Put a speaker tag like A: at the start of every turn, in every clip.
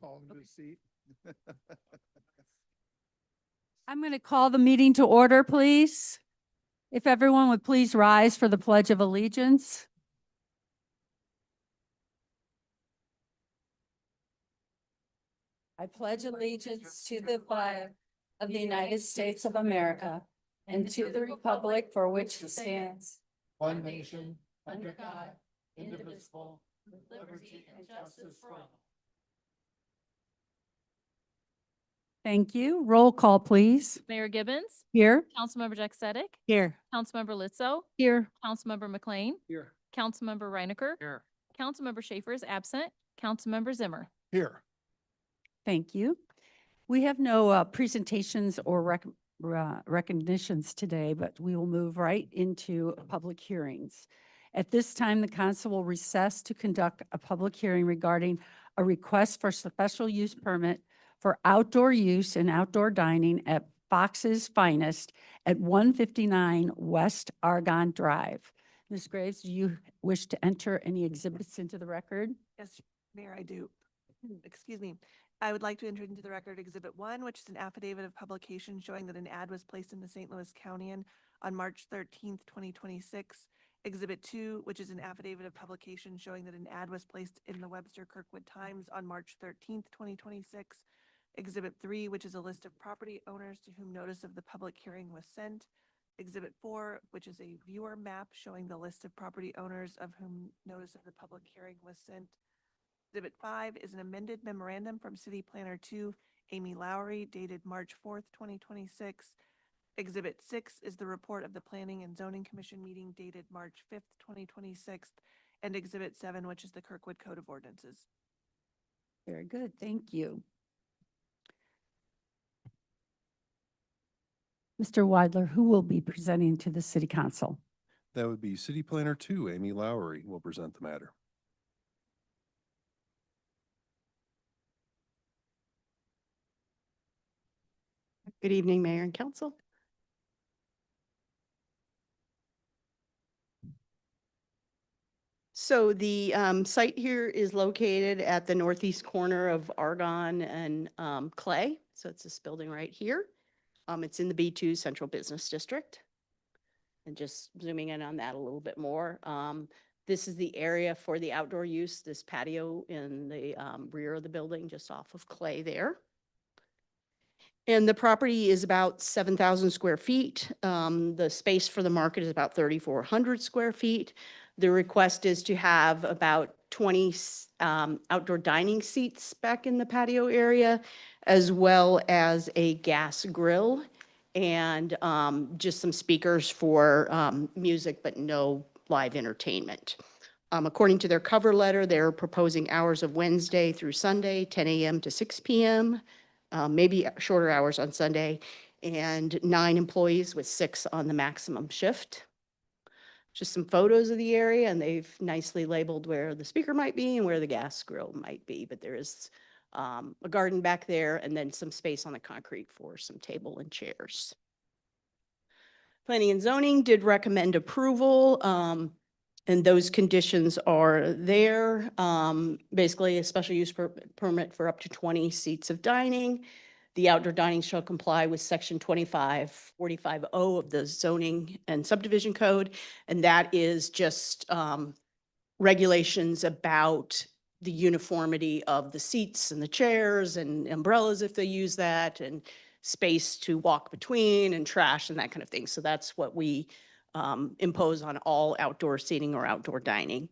A: Call him to his seat.
B: I'm going to call the meeting to order, please. If everyone would please rise for the Pledge of Allegiance. I pledge allegiance to the flag of the United States of America and to the republic for which it stands,
A: One nation, under God, indivisible, with liberty and justice for all.
B: Thank you. Roll call, please.
C: Mayor Gibbons,
B: Here.
C: Councilmember Jack-Seddick,
B: Here.
C: Councilmember Litzo,
B: Here.
C: Councilmember McLean,
A: Here.
C: Councilmember Reinecker,
A: Here.
C: Councilmember Schaefer is absent, Councilmember Zimmer.
A: Here.
B: Thank you. We have no presentations or recognitions today, but we will move right into public hearings. At this time, the council will recess to conduct a public hearing regarding a request for special use permit for outdoor use and outdoor dining at Fox's Finest at 159 West Argonne Drive. Ms. Graves, do you wish to enter any exhibits into the record?
D: Yes, Mayor, I do. Excuse me. I would like to enter into the record Exhibit 1, which is an affidavit of publication showing that an ad was placed in the St. Louis Countian on March 13th, 2026. Exhibit 2, which is an affidavit of publication showing that an ad was placed in the Webster Kirkwood Times on March 13th, 2026. Exhibit 3, which is a list of property owners to whom notice of the public hearing was sent. Exhibit 4, which is a viewer map showing the list of property owners of whom notice of the public hearing was sent. Exhibit 5 is an amended memorandum from City Planner 2, Amy Lowry, dated March 4th, 2026. Exhibit 6 is the report of the Planning and Zoning Commission meeting dated March 5th, 2026. And Exhibit 7, which is the Kirkwood Code of Ordinances.
B: Very good. Thank you. Mr. Weidler, who will be presenting to the City Council?
E: That would be City Planner 2, Amy Lowry will present the matter.
F: Good evening, Mayor and Council. So the site here is located at the northeast corner of Argonne and Clay. So it's this building right here. It's in the B2 Central Business District. And just zooming in on that a little bit more. This is the area for the outdoor use, this patio in the rear of the building, just off of Clay there. And the property is about 7,000 square feet. The space for the market is about 3,400 square feet. The request is to have about 20 outdoor dining seats back in the patio area, as well as a gas grill and just some speakers for music, but no live entertainment. According to their cover letter, they're proposing hours of Wednesday through Sunday, 10 a.m. to 6 p.m., maybe shorter hours on Sunday, and 9 employees with 6 on the maximum shift. Just some photos of the area, and they've nicely labeled where the speaker might be and where the gas grill might be, but there is a garden back there and then some space on the concrete for some table and chairs. Planning and Zoning did recommend approval, and those conditions are there. Basically, a special use permit for up to 20 seats of dining. The outdoor dining shall comply with section 2545O of the zoning and subdivision code. And that is just regulations about the uniformity of the seats and the chairs and umbrellas if they use that, and space to walk between and trash and that kind of thing. So that's what we impose on all outdoor seating or outdoor dining.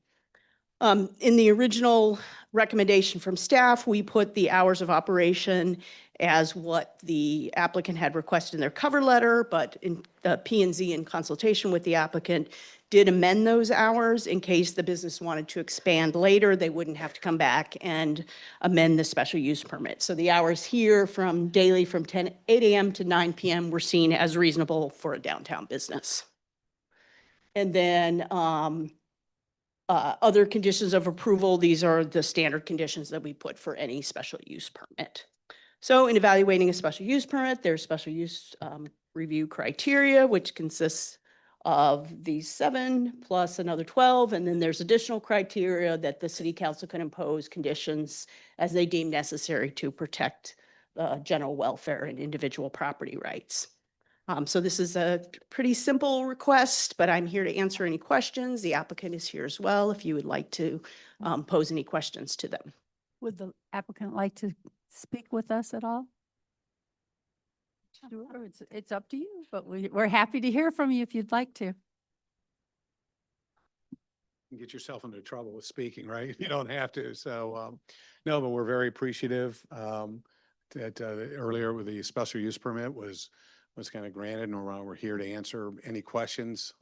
F: In the original recommendation from staff, we put the hours of operation as what the applicant had requested in their cover letter, but in P&Z in consultation with the applicant did amend those hours in case the business wanted to expand later. They wouldn't have to come back and amend the special use permit. So the hours here from daily from 8 a.m. to 9 p.m. were seen as reasonable for a downtown business. And then other conditions of approval, these are the standard conditions that we put for any special use permit. So in evaluating a special use permit, there's special use review criteria, which consists of these 7 plus another 12, and then there's additional criteria that the city council can impose conditions as they deem necessary to protect general welfare and individual property rights. So this is a pretty simple request, but I'm here to answer any questions. The applicant is here as well if you would like to pose any questions to them.
B: Would the applicant like to speak with us at all? Sure, it's up to you, but we're happy to hear from you if you'd like to.
G: You get yourself into trouble with speaking, right? You don't have to. So, no, but we're very appreciative that earlier with the special use permit was kind of granted, and we're here to answer any questions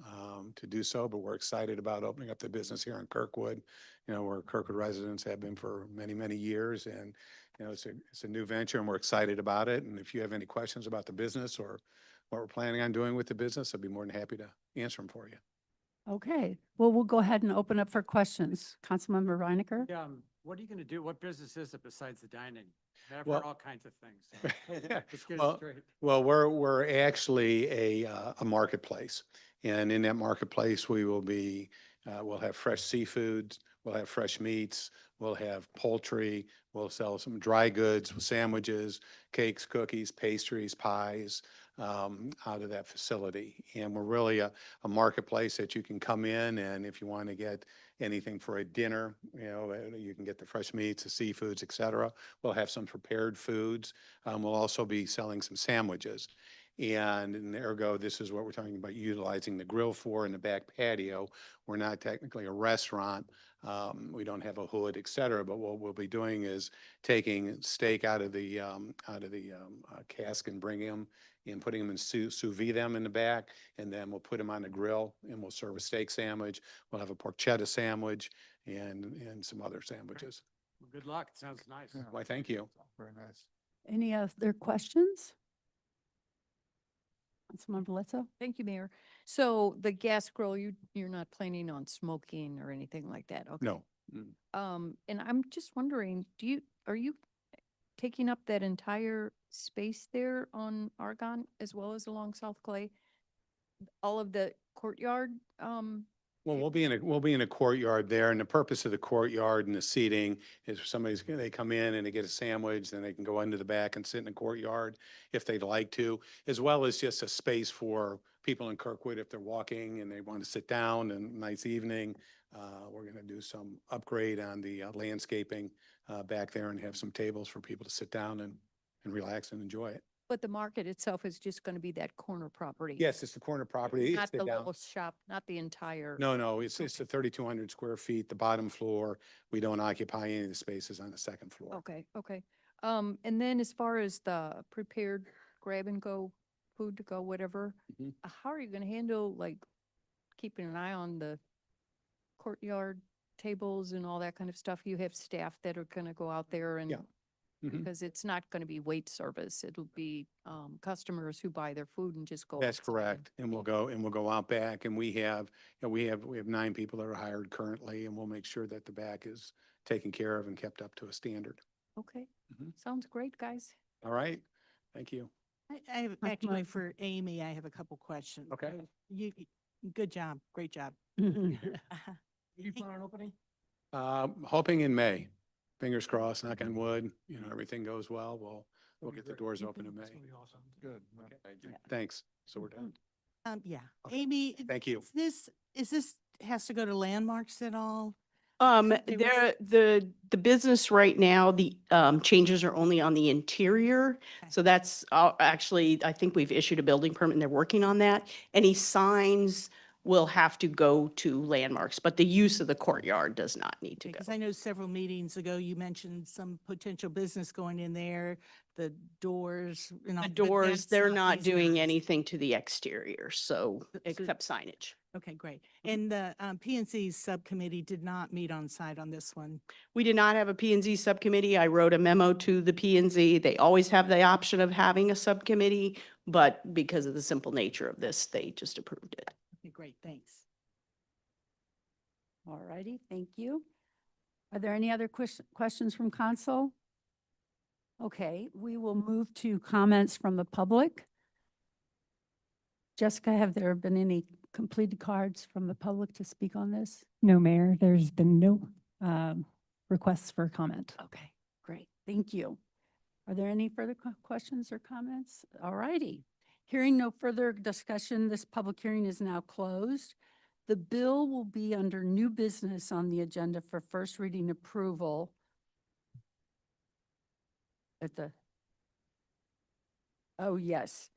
G: to do so. But we're excited about opening up the business here in Kirkwood, where Kirkwood residents have been for many, many years, and it's a new venture, and we're excited about it. And if you have any questions about the business or what we're planning on doing with the business, I'd be more than happy to answer them for you.
B: Okay, well, we'll go ahead and open up for questions. Councilmember Reinecker?
H: Yeah, what are you going to do? What business is it besides the dining? I've
G: Well-
H: heard all kinds of things. So let's get it
G: Well,
H: straight.
G: Well, we're actually a marketplace, and in that marketplace, we will be, we'll have fresh seafoods, we'll have fresh meats, we'll have poultry, we'll sell some dry goods, sandwiches, cakes, cookies, pastries, pies, out of that facility. And we're really a marketplace that you can come in, and if you want to get anything for a dinner, you can get the fresh meats, the seafoods, et cetera. We'll have some prepared foods. We'll also be selling some sandwiches. And ergo, this is what we're talking about utilizing the grill for in the back patio. We're not technically a restaurant. We don't have a hood, et cetera, but what we'll be doing is taking steak out of the cask and bringing them and putting them in sous vide them in the back, and then we'll put them on the grill and we'll serve a steak sandwich. We'll have a porchetta sandwich and some other sandwiches.
H: Well, good luck. It sounds nice.
G: Why, thank you.
E: Very nice.
B: Any other questions? Councilmember Letso?
A: Thank you, Mayor. So the gas grill, you're not planning on smoking or anything like that? Okay.
G: No.
A: And I'm just wondering, are you taking up that entire space there on Argonne as well as along South Clay? All of the courtyard,
G: Well, we'll be in a courtyard there, and the purpose of the courtyard and the seating is if they come in and they get a sandwich, then they can go into the back and sit in the courtyard if they'd like to, as well as just a space for people in Kirkwood if they're walking and they want to sit down and nice evening. We're going to do some upgrade on the landscaping back there and have some tables for people to sit down and relax and enjoy it.
A: but the market itself is just going to be that corner property?
G: Yes, it's the corner property. It's
A: Not the
G: down.
A: little shop, not the entire?
G: No, it's the 3,200 square feet, the bottom floor. We don't occupy any of the spaces on the second floor.
A: Okay, okay. And then as far as the prepared grab and go, food to go, whatever,
G: Mhm.
A: how are you gonna handle, like, keeping an eye on the courtyard tables and all that kind of stuff? You have staff that are gonna go out there and,
G: Yeah. Mhm.
A: because it's not gonna be wait service, it'll be, customers who buy their food and just go
G: That's
A: outside.
G: correct. And we'll go out back, and we have 9 people that are hired currently, and we'll make sure that the back is taken care of and kept up to a standard.
A: Okay,
G: Mhm.
A: sounds great, guys.
G: All right? Thank you.
I: I have,
B: Councilmember-
I: actually, for Amy, I have a couple questions.
G: Okay.
I: Good job, great job.
H: You plan on opening?
G: Hoping in May, fingers crossed, knock on wood, everything goes well, we'll get the doors open in May.
E: Good.
G: Thanks. So we're done.
I: Yeah,
G: Okay.
I: Amy.
G: Thank you.
I: Is this has to go to landmarks at all?
F: The business right now, the changes are only on the interior.
I: Okay.
F: So that's actually, I think we've issued a building permit and they're working on that. Any signs will have to go to landmarks, but the use of the courtyard does not need to go.
I: Because I know several meetings ago, you mentioned some potential business going in there, the doors and all.
F: The
I: but
F: doors,
I: that's
F: they're
I: these
F: not doing
I: areas.
F: anything to the exterior, so
I: So-
F: except signage.
I: Okay, great. And the P&Z subcommittee did not meet on site on this one.
F: We did not have a P and Z subcommittee. I wrote a memo to the P and Z. They always have the option of having a subcommittee, but because of the simple nature of this, they just approved it.
I: Okay, great, thanks.
B: All righty, thank you. Are there any other questions from council? Okay, we will move to comments from the public. Jessica, have there been any completed cards from the public to speak on this?
J: No, Mayor, there's been no requests for comment.
B: Okay, great. Thank you. Are there any further questions or comments? All righty. Hearing no further discussion, this public hearing is now closed. The bill will be under new business on the agenda for first reading approval at the, oh, yes.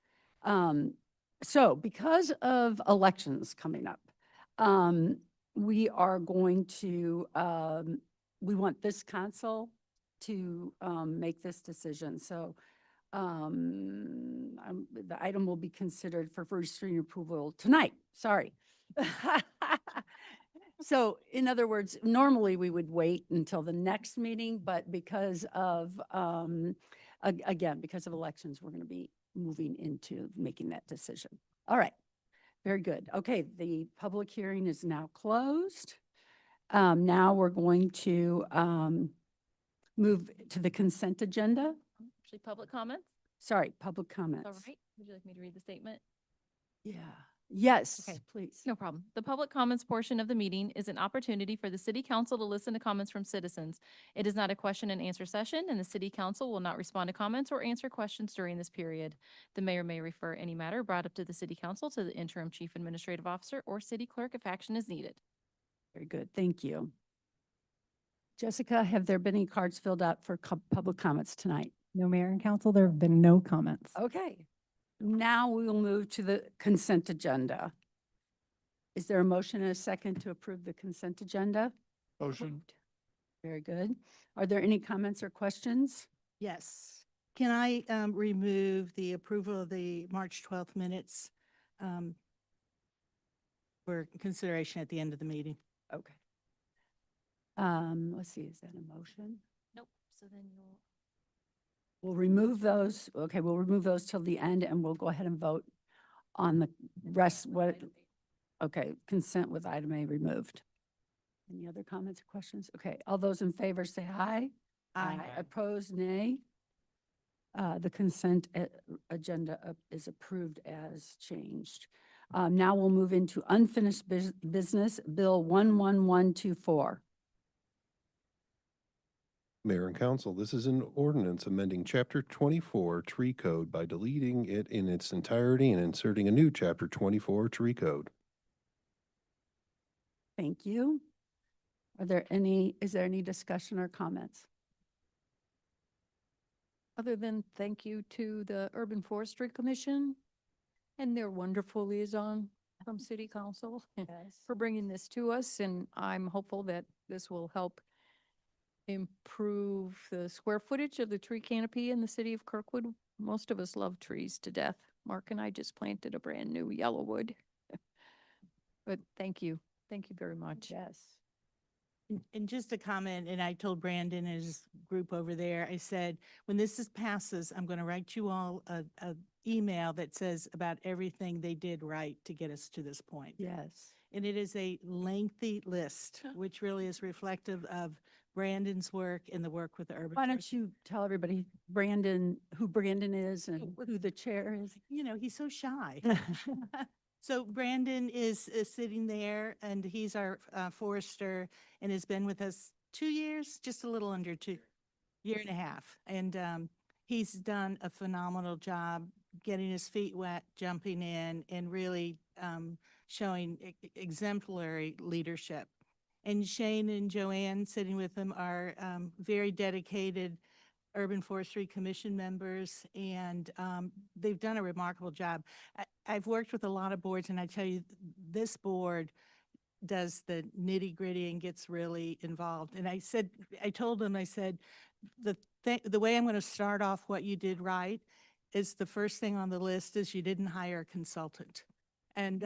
B: So because of elections coming up, we are going to, we want this council to make this decision. So the item will be considered for first reading approval tonight. Sorry. So in other words, normally we would wait until the next meeting, but because of, again, because of elections, we're going to be moving into making that decision. All right. Very good. Okay, the public hearing is now closed. Now we're going to move to the consent agenda.
C: Actually, public comments?
B: Sorry, public comments.
C: All right. Would you like me to read the statement?
B: Yeah. Yes,
C: Okay.
B: please.
C: No problem. The public comments portion of the meeting is an opportunity for the city council to listen to comments from citizens. It is not a question and answer session, and the city council will not respond to comments or answer questions during this period. The mayor may refer any matter brought up to the city council to the interim chief administrative officer or city clerk if action is needed.
B: Very good. Thank you. Jessica, have there been any cards filled out for public comments tonight?
J: No, Mayor and Council, there have been no comments.
B: Okay. Now we will move to the consent agenda. Is there a motion and a second to approve the consent agenda?
E: Motion.
B: Very good. Are there any comments or questions?
I: Yes. Can I remove the approval of the March 12th minutes for consideration at the end of the meeting?
B: Okay. Let's see, is that a motion?
C: Nope. So then you'll.
B: We'll remove those. Okay, we'll remove those till the end and we'll go ahead and vote on the rest. What? Okay, consent with item A removed. Any other comments or questions? Okay, all those in favor say aye. Opposed, nay. The consent agenda is approved as changed. Now we'll move into unfinished business, Bill 11124.
E: Mayor and council, this is an ordinance amending Chapter 24 Tree Code by deleting it in its entirety and inserting a new Chapter 24 Tree Code.
B: Thank you. Is there any discussion or comments?
A: Other than thank you to the Urban Forestry Commission and their wonderful liaison from City Council for bringing this to us. And I'm hopeful that this will help improve the square footage of the tree canopy in the city of Kirkwood. Most of us love trees to death. Mark and I just planted a brand new yellowwood. But thank you. Thank you very much.
B: Yes.
I: And just a comment, and I told Brandon and his group over there, I said, when passes, I'm going to write you all a email that says about everything they did right to get us to this point.
B: Yes.
I: And it is a lengthy list, which really is reflective of Brandon's work and the work with the urban.
B: Why don't you tell everybody who Brandon is and who the chair is?
I: You know, he's so shy. So Brandon is sitting there, and he's our forester and has been with us 2 years, just a little under 2 year and a half. And he's done a phenomenal job getting his feet wet, jumping in, and really showing exemplary leadership. And Shane and Joanne sitting with him are very dedicated Urban Forestry Commission members, and they've done a remarkable job. I've worked with a lot of boards, and I tell you, this board does the nitty gritty and gets really involved. And I told them, I said, the way I'm going to start off what you did right is the first thing on the list is you didn't hire a consultant. And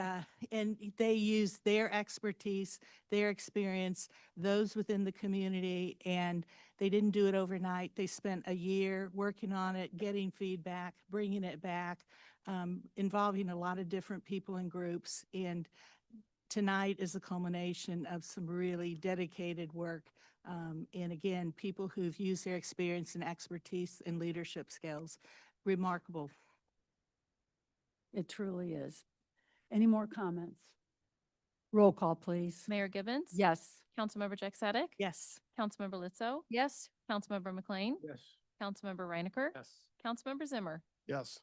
I: they use their expertise, their experience, those within the community, and they didn't do it overnight. They spent a year working on it, getting feedback, bringing it back, involving a lot of different people and groups. And tonight is a culmination of some really dedicated work. And again, people who've used their experience and expertise and leadership skills. Remarkable.
B: It truly is. Any more comments? Roll call, please.
C: Mayor Gibbons?
B: Yes.
C: Councilmember Jack Sadek?
I: Yes.
C: Councilmember Lizzo?
A: Yes.
C: Councilmember McLean?
H: Yes.
C: Councilmember Reinecker?
H: Yes.
C: Councilmember Zimmer?
G: Yes.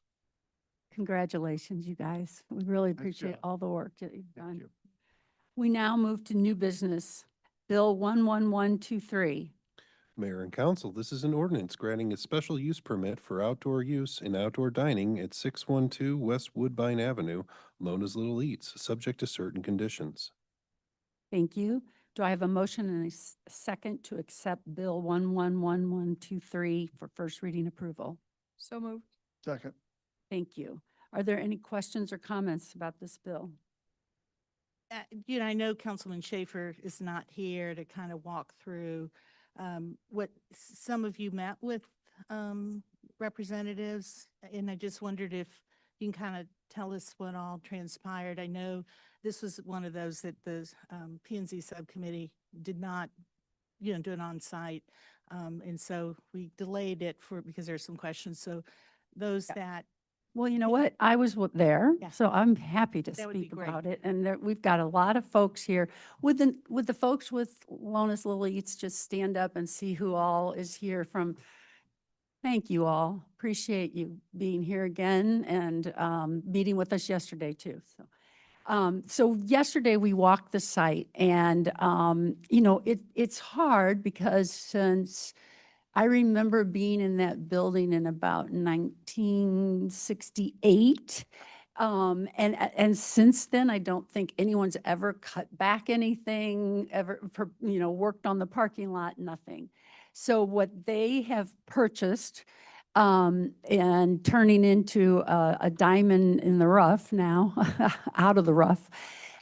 B: Congratulations, you guys. We really
G: Nice
B: appreciate
G: job.
B: all the work that you've
G: Thank
B: done.
G: you.
B: We now move to new business. Bill 11123.
E: Mayor and council, this is an ordinance granting a special use permit for outdoor use and outdoor dining at 612 West Woodbine Avenue, known as Little Eats, subject to certain conditions.
B: Thank you. Do I have a motion and a second to accept Bill 111123 for first reading approval?
A: So moved.
G: Second.
B: Thank you. Are there any questions or comments about this bill?
I: I know Councilman Schaefer is not here to kind of walk through what some of you met with representatives, and I just wondered if you can kind of tell us what all transpired. I know this was one of those that the P and Z subcommittee did not, do an on-site, and so we delayed it because there's some questions. So those that
B: Well, you know what? I was there,
I: Yeah.
B: so I'm happy to
I: That would be
B: speak
I: great.
B: about it. And we've got a lot of folks here. Would the folks with Wellness Little Eats just stand up and see who all is here from? Thank you all. Appreciate you being here again and meeting with us yesterday too. So yesterday we walked the site and, it's hard because since I remember being in that building in about 1968. And since then, I don't think anyone's ever cut back anything, worked on the parking lot, nothing. So what they have purchased and turning into a diamond in the rough now, out of the rough,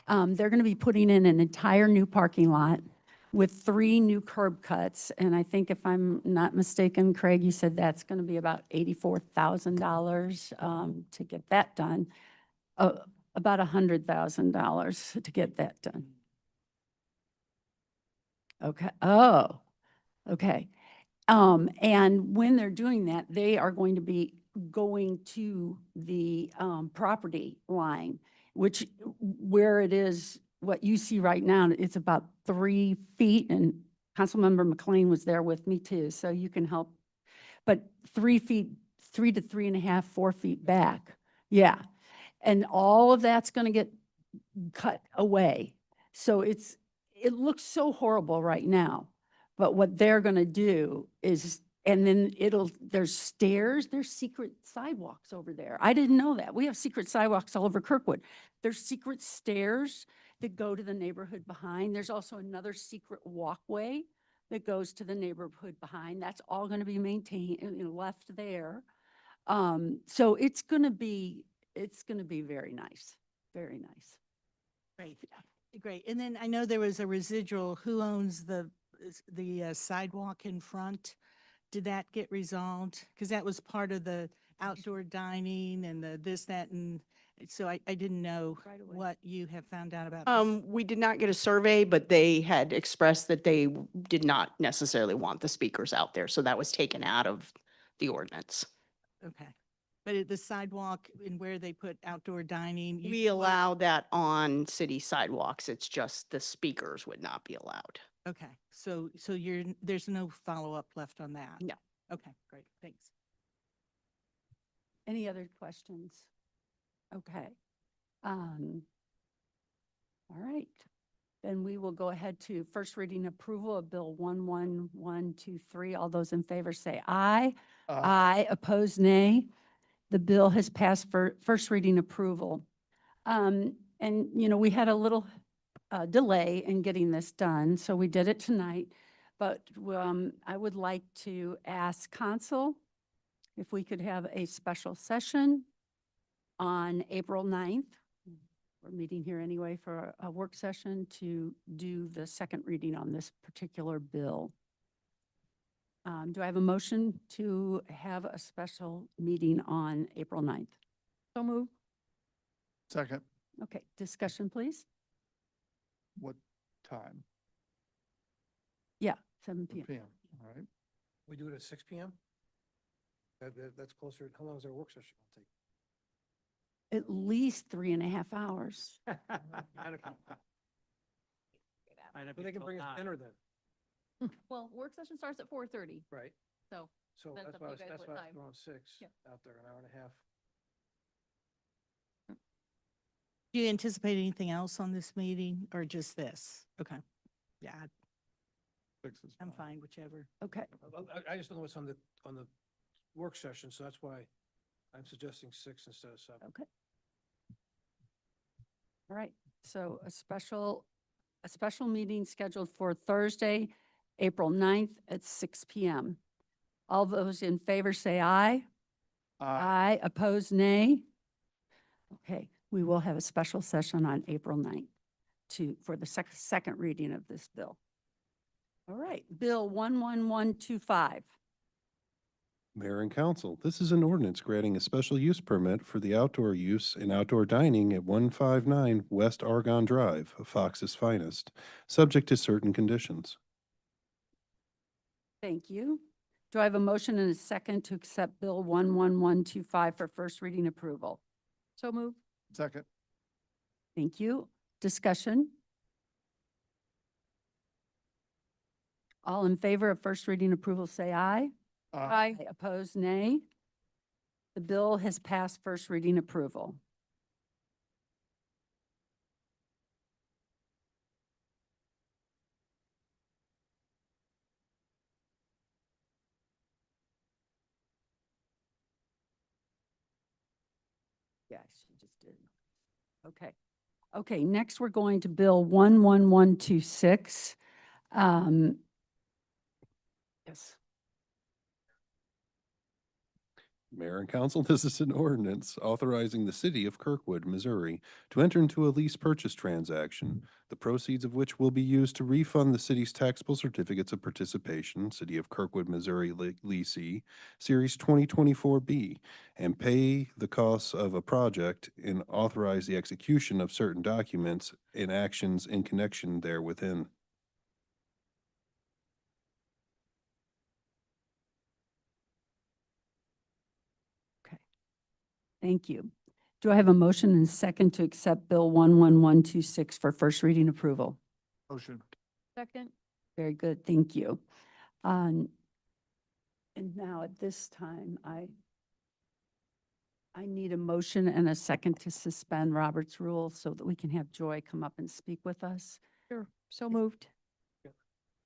B: they're going to be putting in an entire new parking lot with 3 new curb cuts. And I think if I'm not mistaken, Craig, you said that's going to be about $84,000 to get that done. About $100,000 to get that done. Okay. Oh, okay. And when they're doing that, they are going to be going to the property line, which where it is, what you see right now, it's about 3 feet, and Councilmember McLean was there with me too, so you can help. But 3 feet, 3 to 3.5, 4 feet back. Yeah. And all of that's going to get cut away. So it looks so horrible right now. But what they're going to do is, and then there's stairs, there's secret sidewalks over there. I didn't know that. We have secret sidewalks all over Kirkwood. There's secret stairs that go to the neighborhood behind. There's also another secret walkway that goes to the neighborhood behind. That's all going to be maintained, left there. So it's going to be very nice, very nice.
I: Great, great. And then I know there was a residual, who owns the sidewalk in front? Did that get resolved? Because that was part of the outdoor dining and the this, that, and so I didn't know
B: Right away.
I: what you have found out about. that.
F: We did not get a survey, but they had expressed that they did not necessarily want the speakers out there. So that was taken out of the ordinance.
I: Okay. But the sidewalk and where they put outdoor dining.
F: We allow that on city sidewalks. It's just the speakers would not be allowed.
I: Okay, so there's no follow-up left on that?
F: No.
I: Okay, great, thanks.
B: Any other questions? Okay. All right. Then we will go ahead to first reading approval of Bill 11123. All those in favor say aye. Aye. Opposed, nay. The bill has passed for first reading approval. And, we had a little delay in getting this done, so we did it tonight. But I would like to ask council if we could have a special session on April 9th. We're meeting here anyway for a work session to do the second reading on this particular bill. Do I have a motion to have a special meeting on April 9th?
A: So moved.
G: Second.
B: Okay, discussion, please.
G: What time?
B: Yeah, 7 p.m.
G: PM. All right.
H: We do it at 6 PM? That's closer. How long is our work session gonna
B: At least 3.5 hours.
H: take? 9 o'clock. But they can bring us dinner then,
C: Well, work session starts at 4:30,
H: right?
C: so
H: So
C: Depends
H: that's
C: up
H: why,
C: to you guys
H: that's
C: what
H: why
C: time.
H: I'm around 6
C: Yeah.
H: out there, an hour and a half.
I: Do you anticipate anything else on this meeting or just this? Okay. Yeah, I'm fine, whichever.
B: Okay,
H: I just don't know what's on the work session, so that's why I'm suggesting 6 instead of 7.
B: okay. All right, so a special meeting scheduled for Thursday, April 9th at 6 PM. All those in favor say aye. Aye, opposed, nay. Okay, we will have a special session on April 9th for the second reading of this bill. All right, Bill 11125.
E: Mayor and council, this is an ordinance granting a special use permit for the outdoor use and outdoor dining at 159 West Argonne Drive, Fox's Finest, subject to certain conditions.
B: Thank you. Do I have a motion and a second to accept Bill 11125 for first reading approval?
A: So moved.
G: Second.
B: Thank you. Discussion? All in favor of first reading approval, say aye.
A: Aye.
B: Opposed, nay. The bill has passed first reading approval. Yes, she just did. Okay. Okay, next we're going to Bill 11126. Yes.
E: Mayor and council, this is an ordinance authorizing the city of Kirkwood, Missouri to enter into a lease purchase transaction, the proceeds of which will be used to refund the city's taxable certificates of participation, City of Kirkwood, Missouri leasee, Series 2024B, and pay the costs of a project and authorize the execution of certain documents and actions in connection therewithin.
B: Thank you. Do I have a motion and a second to accept Bill 11126 for first reading approval?
G: Motion.
A: Second.
B: Very good, thank you. And now at this time, I need a motion and a second to suspend Robert's rule so that we can have Joy come up and speak with us.
A: Sure. So moved.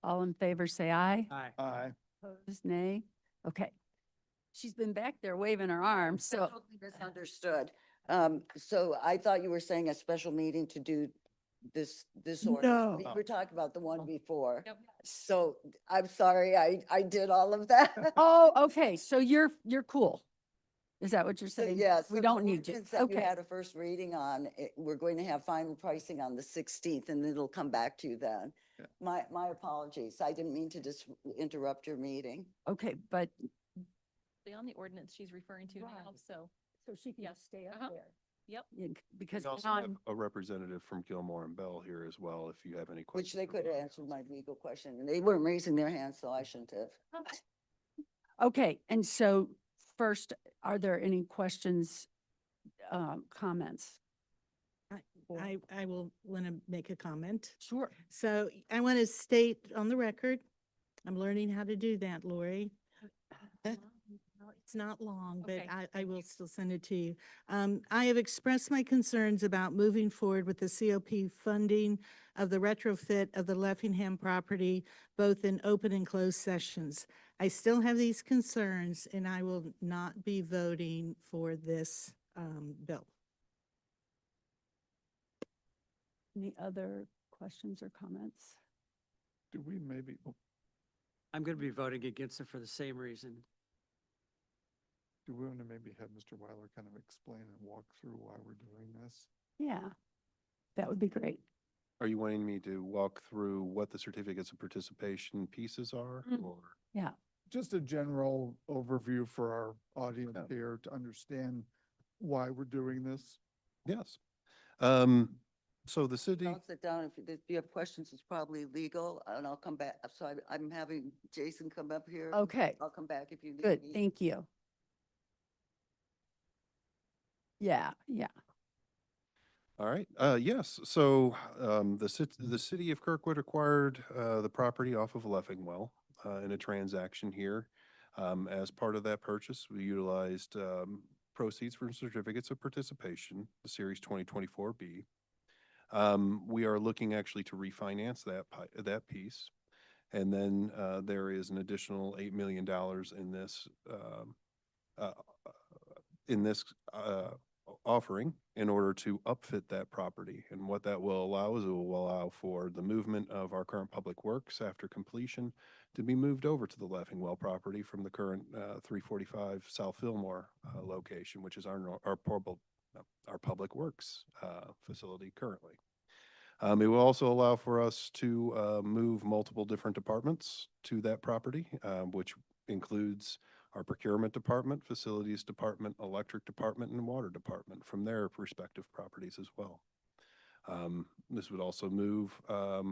B: All in favor, say aye.
H: Aye.
G: Aye.
B: Opposed, nay. Okay. She's been back there waving her arms, so.
K: Totally misunderstood. So I thought you were saying a special meeting to do this order. We
B: No.
K: were talking about the one before.
C: Yep.
K: So I'm sorry, I did all of that.
B: Oh, okay, so you're cool. Is that what you're
K: So
B: saying?
K: yes.
B: We don't need you.
K: That you
B: Okay,
K: had a first reading on, we're going to have final pricing on the 16th and it'll come back to you then.
G: Yeah.
K: My apologies. I didn't mean to just interrupt your meeting.
B: okay, but,
C: on the ordinance she's referring to now,
B: Right.
C: so,
B: so she can
C: Yes.
B: just stay up
C: Uh-huh.
B: there.
C: yep.
B: Yeah, because
E: We also
B: now
E: have
B: I'm,
E: a representative from Gilmore and Bell here as well, if you have any questions.
K: Which they
E: for
K: could have
E: both
K: answered
E: councils.
K: my legal question and they weren't raising their hands, so I shouldn't have.
B: okay, and so first, are there any questions, comments?
I: I will want to make a comment.
B: Sure.
I: So I want to state on the record, I'm learning how to do that, Lori. It's not long, but
C: Okay,
I: I will still send it to you. I have expressed my concerns about moving forward with the COP funding of the retrofit of the Leffingham property, both in open and closed sessions. I still have these concerns and I will not be voting for this bill.
B: Any other questions or comments?
G: Do we maybe,
H: I'm going to be voting against it for the same reason.
G: do we want to maybe have Mr. Weiler kind of explain and walk through why we're doing this?
B: Yeah, that would be great.
E: Are you wanting me to walk through what the certificates of participation pieces are,
B: Mm.
E: or?
B: Yeah,
L: Just a general overview for our audience
E: Yeah.
L: here to understand why we're doing this.
E: Yes. So the city,
K: Don't sit down. If you have questions, it's probably legal and I'll come back. So I'm having Jason come up here.
B: okay,
K: I'll come back if you need
B: good,
K: me.
B: thank you. Yeah, yeah.
E: All right, yes, so, the city of Kirkwood acquired, the property off of Leffingwell, in a transaction here. As part of that purchase, we utilized, proceeds from certificates of participation, the Series 2024B. We are looking actually to refinance that piece. And then, there is an additional $8 million uh, in this offering in order to upfit that property. And what that will allow is it will allow for the movement of our current public works after completion to be moved over to the Leffingwell property from the current 345 South Fillmore location, which is our public works facility currently. It will also allow for us to move multiple different departments to that property, which includes our procurement department, facilities department, electric department, and water department from their respective properties as well. This would also move our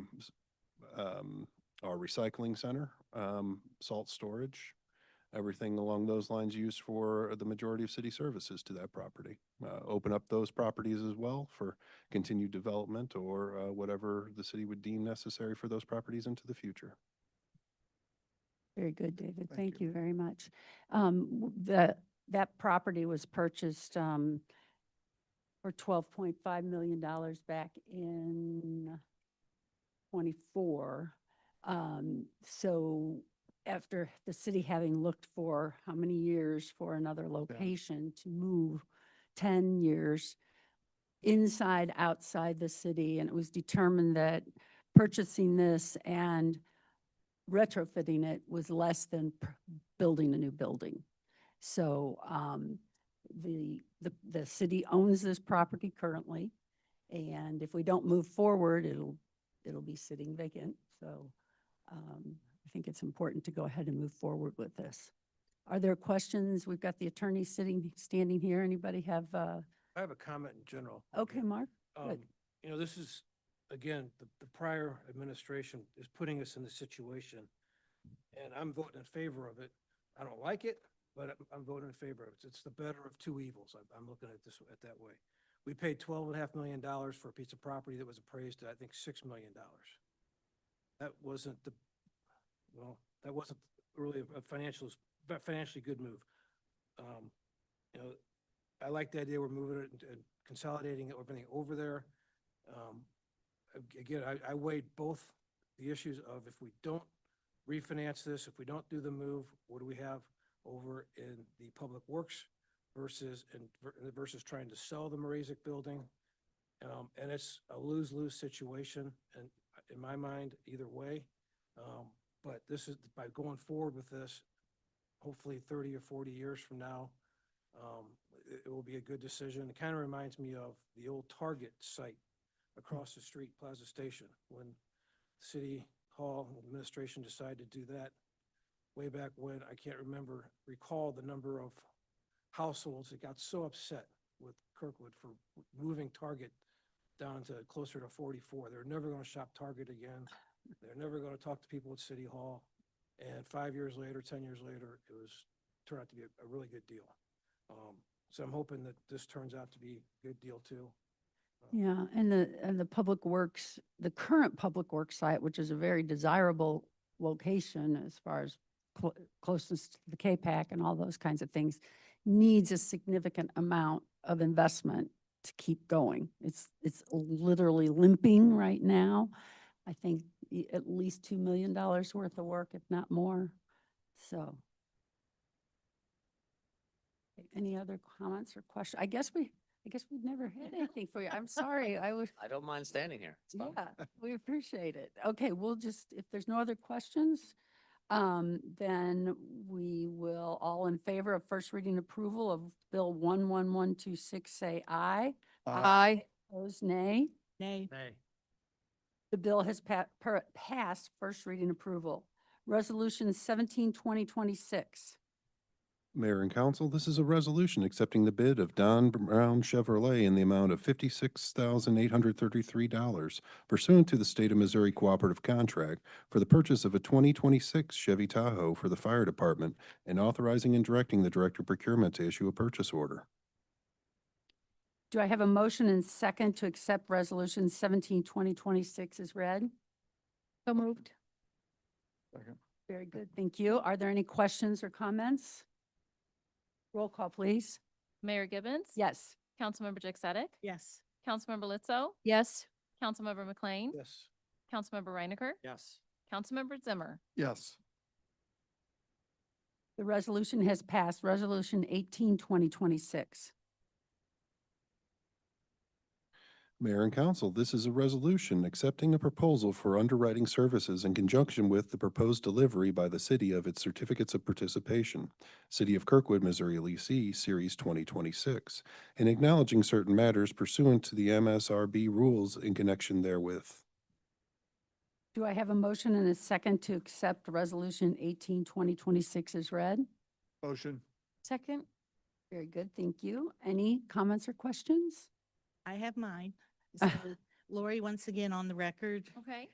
E: recycling center, salt storage, everything along those lines used for the majority of city services to that property. Open up those properties as well for continued development or whatever the city would deem necessary for those properties into the future.
B: Very good, David.
L: Thank
B: Thank you very much. That property was purchased for $12.5 million back in '24. So after the city having looked for how many years for another location to move, 10 years inside, outside the city, and it was determined that purchasing this and retrofitting it was less than building a new building. So the city owns this property currently, and if we don't move forward, it'll be sitting vacant. So I think it's important to go ahead and move forward with this. Are there questions? We've got the attorney standing here. Anybody have,
H: I have a comment in general.
B: okay, Mark? Good.
H: You know, this is, again, the prior administration is putting us in this situation, and I'm voting in favor of it. I don't like it, but I'm voting in favor of it. It's the better of two evils. I'm looking at this at that way. We paid $12.5 million for a piece of property that was appraised at, I think, $6 million. That wasn't that wasn't really a financially good move. You know, I like the idea we're moving it and consolidating everything over there. Again, I weighed both the issues of if we don't refinance this, if we don't do the move, what do we have over in the public works versus trying to sell the Mrazek building. And it's a lose-lose situation, and in my mind, either way. But this is, by going forward with this, hopefully 30 or 40 years from now, it will be a good decision. It kind of reminds me of the old Target site across the street, Plaza Station, when City Hall administration decided to do that way back when. I can't recall the number of households that got so upset with Kirkwood for moving Target down to closer to 44. They're never going to shop Target again. They're never going to talk to people at City Hall. And 5 years later, 10 years later, turned out to be a really good deal. So I'm hoping that this turns out to be a good deal too.
B: Yeah, and the public works, the current public works site, which is a very desirable location as far as closeness to the K-PAC and all those kinds of things, needs a significant amount of investment to keep going. It's literally limping right now. I think at least $2 million worth of work, if not more. So. Any other comments or questions? I guess we've never had anything for you. I'm sorry. I
M: don't mind standing here. It's fun.
B: Yeah, we appreciate it. Okay, we'll just, if there's no other questions, then we will, all in favor of first reading approval of Bill 11126, say aye.
A: Aye.
B: Opposed, nay.
I: Nay.
H: Nay.
B: The bill has passed first reading approval. Resolution 17-2026.
E: Mayor and Council, this is a resolution accepting the bid of Don Brown Chevrolet in the amount of $56,833 pursuant to the State of Missouri Cooperative Contract for the purchase of a 2026 Chevy Tahoe for the Fire Department and authorizing and directing the Director of Procurement to issue a purchase order.
B: Do I have a motion and second to accept Resolution 17, 2026 as read?
A: So moved.
L: Second.
B: Very good, thank you. Are there any questions or comments? Roll call, please.
C: Mayor Gibbons?
B: Yes.
C: Councilmember Dick Sadek?
I: Yes.
C: Councilmember Lizzo?
A: Yes.
C: Councilmember McLean?
H: Yes.
C: Councilmember Reinecker?
H: Yes.
C: Councilmember Zimmer?
L: Yes.
B: The resolution has passed. Resolution 18, 2026.
E: Mayor and Council, this is a resolution accepting a proposal for underwriting services in conjunction with the proposed delivery by the city of its certificates of participation, City of Kirkwood, Missouri Leasee, Series 2026, and acknowledging certain matters pursuant to the MSRB rules in connection therewith.
B: Do I have a motion and a second to accept Resolution 18, 2026 as read?
L: Motion.
A: Second.
B: Very good, thank you. Any comments or questions?
I: I have mine. So Lori, once again, on the record,
C: Okay.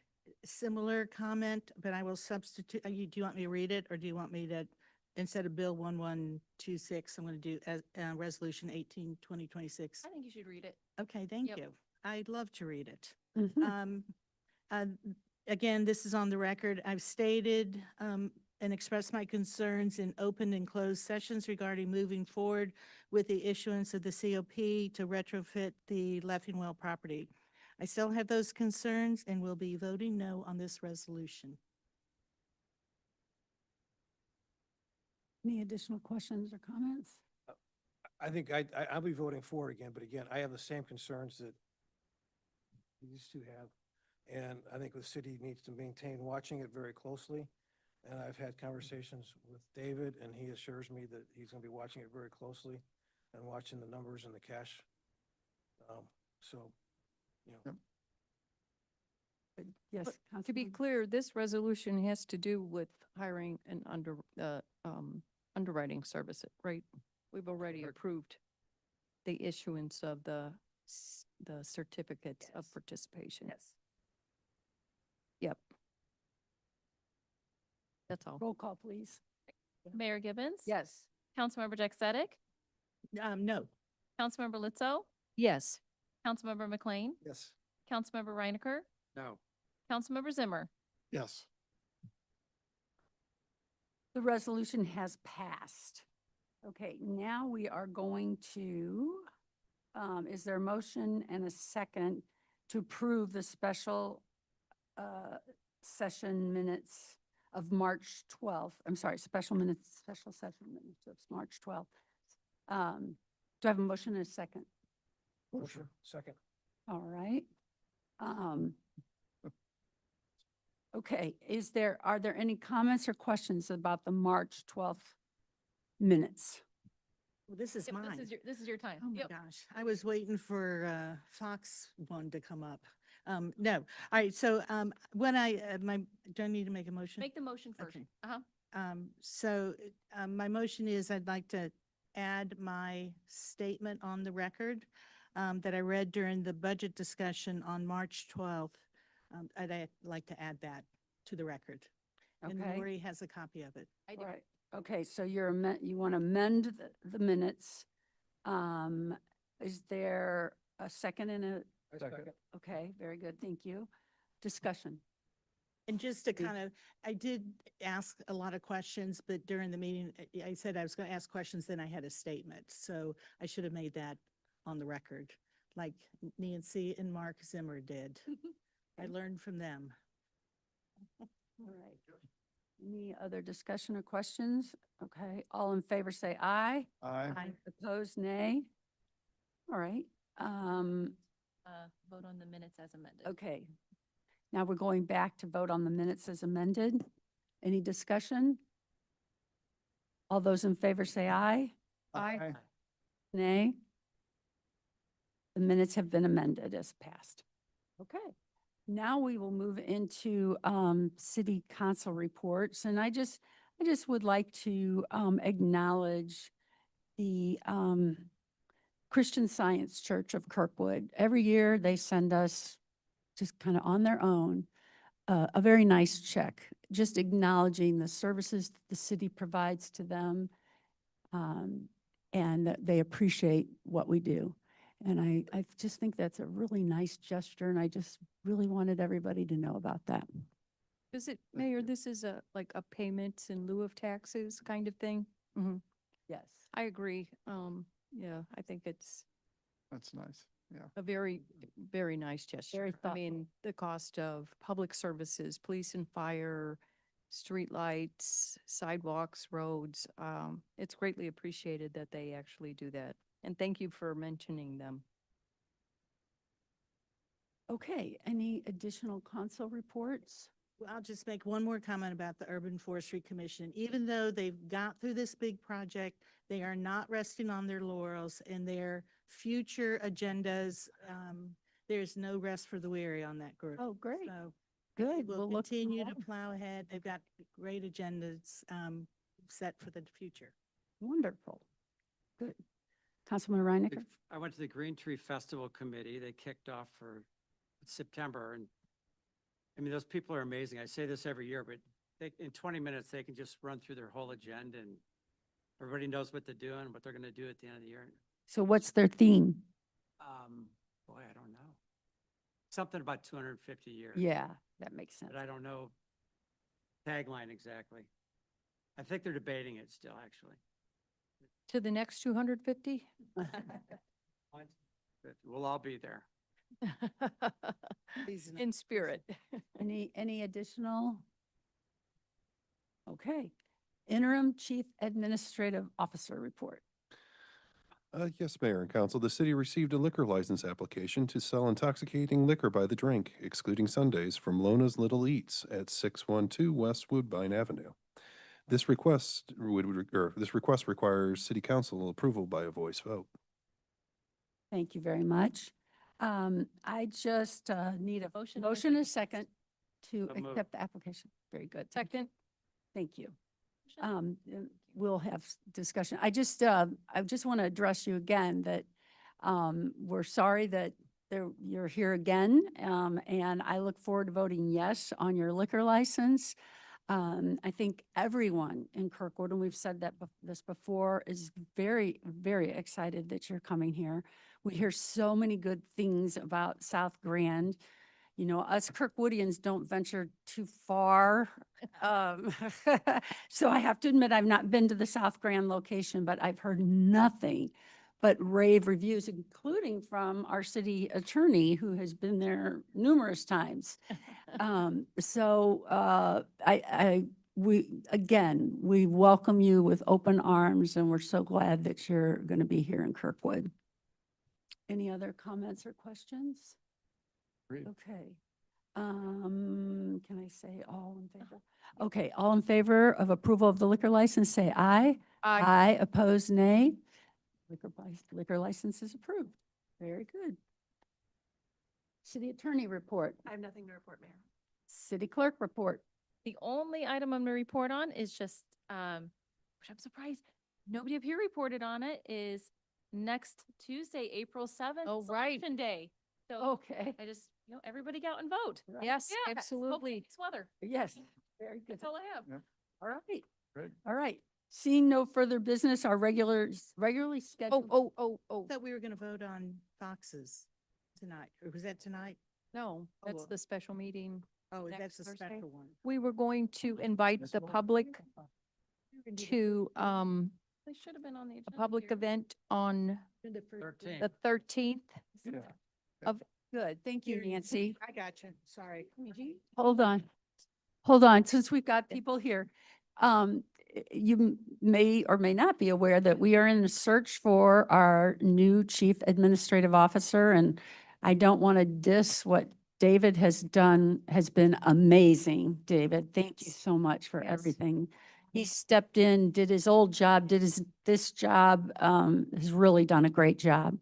I: similar comment, but I will substitute, do you want me to read it or do you want me to, instead of Bill 1126, I'm going to do Resolution 18, 2026?
C: I think you should read it.
I: Okay, thank
C: Yep.
I: you. I'd love to read it.
B: Mhm.
I: Again, this is on the record. I've stated and expressed my concerns in open and closed sessions regarding moving forward with the issuance of the COP to retrofit the Leffingwell property. I still have those concerns and will be voting no on this resolution.
B: Any additional questions or comments?
H: I think I'll be voting for it again, but again, I have the same concerns that these two have. And I think the city needs to maintain watching it very closely. And I've had conversations with David, and he assures me that he's going to be watching it very closely and watching the numbers and the cash. So, you know,
B: Yes.
A: But to be
B: Councilmember?
A: clear, this resolution has to do with hiring an underwriting service, right? We've already approved the issuance of the certificates of
F: Yes.
A: participation.
F: Yes.
A: Yep. That's all.
B: Roll call, please.
C: Mayor Gibbons?
B: Yes.
C: Councilmember Dick Sadek?
I: No.
C: Councilmember Lizzo?
A: Yes.
C: Councilmember McLean?
H: yes.
C: Councilmember Reinecker?
H: No.
C: Councilmember Zimmer?
L: Yes.
B: The resolution has passed. Okay, now we are going to, is there a motion and a second to approve the special session minutes of March 12th? I'm sorry, special session minutes of March 12th. Do I have a motion and a second?
H: Motion. Second.
B: All right. Okay, are there any comments or questions about the March 12th minutes?
I: Well, this is
C: Yep,
I: mine.
C: This is your time.
I: Oh my
C: Yep.
I: gosh, I was waiting for Fox one to come up. No, all right, so when do I need to make a motion?
C: Make the motion first.
I: Okay.
C: Uh-huh.
I: My motion is I'd like to add my statement on the record that I read during the budget discussion on March 12th. I'd like to add that to the record. And
B: Okay.
I: Lori has a copy of it.
C: I do.
B: Right, okay, so you want to amend the minutes. Is there a second and a,
H: Second.
B: okay, very good, thank you. Discussion.
I: And just to kind of, I did ask a lot of questions, but during the meeting, I said I was going to ask questions, then I had a statement. So I should have made that on the record, like Nancy and Mark Zimmer did. I learned from them.
B: All right. Any other discussion or questions? Okay, all in favor say aye.
L: Aye.
B: Opposed, nay. All right,
C: Vote on the minutes as amended.
B: okay. Now we're going back to vote on the minutes as amended. Any discussion? All those in favor say aye.
L: Aye.
B: Nay. The minutes have been amended as passed. Okay. Now we will move into city council reports. And I just would like to acknowledge the Christian Science Church of Kirkwood. Every year they send us, just kind of on their own, a very nice check, just acknowledging the services that the city provides to them, and that they appreciate what we do. And I just think that's a really nice gesture, and I just really wanted everybody to know about that.
A: Is it, Mayor, this is like a payments in lieu of taxes kind of thing?
B: Yes.
A: I agree. Yeah, I think it's
L: That's nice. Yeah.
A: a very, very nice gesture.
B: Very
A: I
B: thoughtful.
A: mean, the cost of public services, police and fire, streetlights, sidewalks, roads, it's greatly appreciated that they actually do that. And thank you for mentioning them.
B: Okay, any additional council reports?
I: Well, I'll just make one more comment about the Urban Forestry Commission. Even though they've got through this big project, they are not resting on their laurels in their future agendas. There's no rest for the weary on that group.
B: Oh, great.
I: So
B: Good.
I: we'll
B: We'll look
I: continue to
B: forward.
I: plow ahead. They've got great agendas set for the future.
B: Wonderful. Good. Councilman Reinecker?
N: I went to the Green Tree Festival Committee. They kicked off for September, and I mean, those people are amazing. I say this every year, but in 20 minutes, they can just run through their whole agenda, and everybody knows what they're doing, what they're going to do at the end of the year.
B: So what's their theme?
N: Boy, I don't know. Something about 250 years.
B: Yeah, that makes sense.
N: But I don't know tagline exactly. I think they're debating it still, actually.
A: To the next 250?
N: But we'll all be there.
A: In spirit.
B: Any additional? Okay. Interim Chief Administrative Officer report.
E: Yes, Mayor and Council, the city received a liquor license application to sell intoxicating liquor by the drink, excluding Sundays, from Lona's Little Eats at 612 West Woodbine Avenue. This request requires city council approval by a voice vote.
B: Thank you very much. I just need a
C: Motion and
B: motion and a second to
N: So moved.
B: accept the application. Very good.
A: Second?
B: Thank you. We'll have discussion. I just want to address you again that we're sorry that you're here again. And I look forward to voting yes on your liquor license. I think everyone in Kirkwood, and we've said that this before, is very, very excited that you're coming here. We hear so many good things about South Grand. You know, us Kirkwoodians don't venture too far. So I have to admit, I've not been to the South Grand location, but I've heard nothing but rave reviews, including from our city attorney, who has been there numerous times. We welcome you with open arms, and we're so glad that you're going to be here in Kirkwood. Any other comments or questions?
L: Great.
B: Okay. Can I say all in favor? Okay, all in favor of approval of the liquor license, say aye. Aye, opposed, nay. Liquor license is approved. Very good. City attorney report.
D: I have nothing to report, Mayor.
B: City clerk report.
C: The only item I'm going to report on is just, which I'm surprised nobody up here reported on it, is next Tuesday, April 7th.
A: Oh, right.
C: Election Day. So
B: Okay.
C: I just, everybody go out and vote.
A: Yes,
C: Yeah, hopefully
A: absolutely.
C: it's weather.
B: Yes, very good.
C: That's all I have.
B: All right.
L: Great.
B: All right. Seeing no further business, our regularly scheduled.
A: Oh.
I: Thought we were going to vote on Foxes tonight, or was that tonight?
A: No, that's
I: well.
A: the special meeting.
I: Oh,
A: Next
I: that's a
A: Thursday?
I: special one.
A: We were going to invite the public to
C: They should have been on the agenda.
A: a public
C: here.
A: event on
N: 13.
A: the 13th.
L: Yeah.
B: Good. Thank you, Nancy.
I: I got you. Sorry.
B: Hold on. Hold on, since we've got people here. You may or may not be aware that we are in the search for our new chief administrative officer, and I don't want to diss what David has done, has been amazing. David, thank you so much for
A: Yes.
B: everything. He stepped in, did his old job, this job, has really done a great job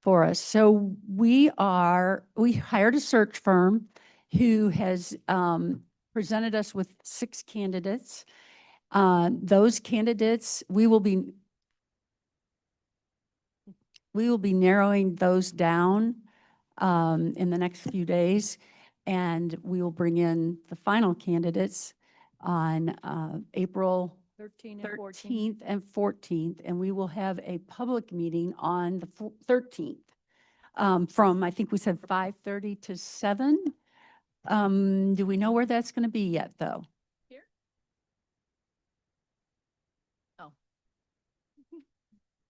B: for us. So we hired a search firm who has presented us with 6 candidates. Those candidates, we will be narrowing those down in the next few days, and we will bring in the final candidates on April
A: 13 and 14.
B: 13th and 14th, and we will have a public meeting on the 13th from, I think we said 5:30 to 7. Do we know where that's going to be yet, though?
C: Here? Oh.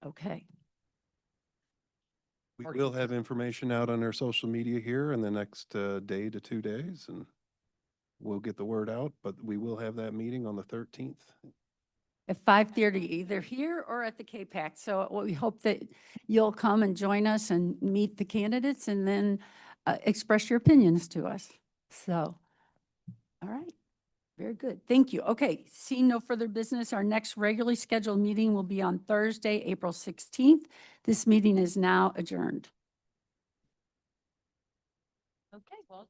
B: Okay.
E: We
M: Or
E: will
M: you
E: have
M: can-
E: information out on our social media here in the next day to 2 days, and we'll get the word out, but we will have that meeting on the 13th.
B: At 5:30, either here or at the K-PAC. So we hope that you'll come and join us and meet the candidates and then express your opinions to us. So, all right, very good. Thank you. Okay, seeing no further business, our next regularly scheduled meeting will be on Thursday, April 16th. This meeting is now adjourned.
C: Okay, well,